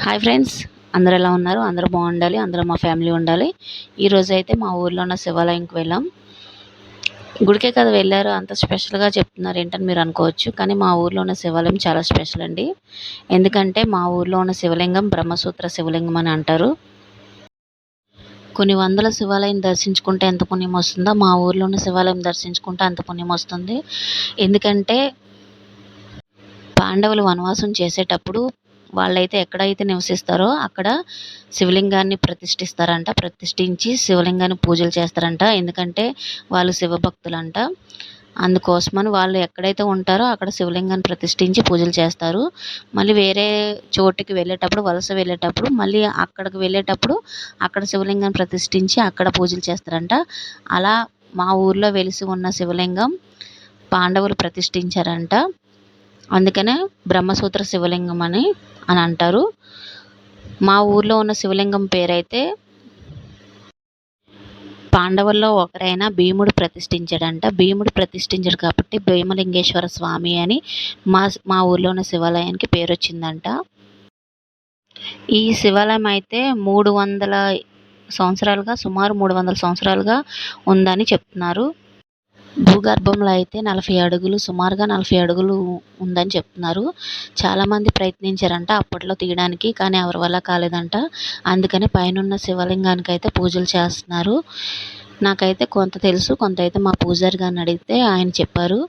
Hi friends, అందరూ ఎలా ఉన్నారు? అందరూ బాగుండాలి, అందరూ మా ఫ్యామిలీ ఉండాలి. ఈరోజు అయితే మా ఊర్లో ఉన్న శివాలయంకి వెళ్ళాం. గుడికే కదా వెళ్ళారు, అంత స్పెషల్గా చెప్తున్నారు ఏంటని మీరు అనుకోవచ్చు. కానీ మా ఊర్లో ఉన్న శివాలయం చాలా స్పెషల్ అండి. ఎందుకంటే మా ఊర్లో ఉన్న శివలింగం బ్రహ్మసూత్ర శివలింగం అని అంటారు. కొన్ని వందల శివాలయం దర్శించుకుంటే ఎంత పుణ్యం వస్తుందో, మా ఊర్లో ఉన్న శివాలయం దర్శించుకుంటే అంత పుణ్యం వస్తుంది. ఎందుకంటే పాండవులు వనవాసం చేసేటప్పుడు వాళ్ళైతే ఎక్కడైతే నివసిస్తారో అక్కడ శివలింగాన్ని ప్రతిష్ఠిస్తారంట. ప్రతిష్ఠించి శివలింగాన్ని పూజలు చేస్తారంట. ఎందుకంటే వాళ్ళు శివభక్తులంట. అందుకోసమని వాళ్ళు ఎక్కడైతే ఉంటారో అక్కడ శివలింగాన్ని ప్రతిష్ఠించి పూజలు చేస్తారు. మళ్ళీ వేరే చోటుకి వెళ్ళేటప్పుడు, వలస వెళ్ళేటప్పుడు మళ్ళీ అక్కడికి వెళ్ళేటప్పుడు అక్కడ శివలింగాన్ని ప్రతిష్ఠించి అక్కడ పూజలు చేస్తారంట. అలా మా ఊర్లో వెలిసి ఉన్న శివలింగం పాండవులు ప్రతిష్ఠించారంట. అందుకనే బ్రహ్మసూత్ర శివలింగం అని అంటారు. మా ఊర్లో ఉన్న శివలింగం పేరైతే పాండవుల్లో ఒకరైన భీముడు ప్రతిష్ఠించాడంట. భీముడు ప్రతిష్ఠించాడు కాబట్టి భీమలింగేశ్వర స్వామి అని మా ఊర్లో ఉన్న శివాలయానికి పేరు వచ్చిందంట. ఈ శివాలయం అయితే 300 సంవత్సరాలుగా, సుమారు 300 సంవత్సరాలుగా ఉందని చెప్తున్నారు. భూగర్భంలో అయితే 40 అడుగులు, సుమారుగా 40 అడుగులు ఉందని చెప్తున్నారు. చాలామంది ప్రయత్నించారంట అప్పట్లో తీయడానికి, కానీ ఎవరి వల్ల కాలేదంట. అందుకని పైనున్న శివలింగానికి అయితే పూజలు చేస్తున్నారు. నాకైతే కొంత తెలుసు, కొంత అయితే మా పూజారి గారిని అడిగితే ఆయన చెప్పారు.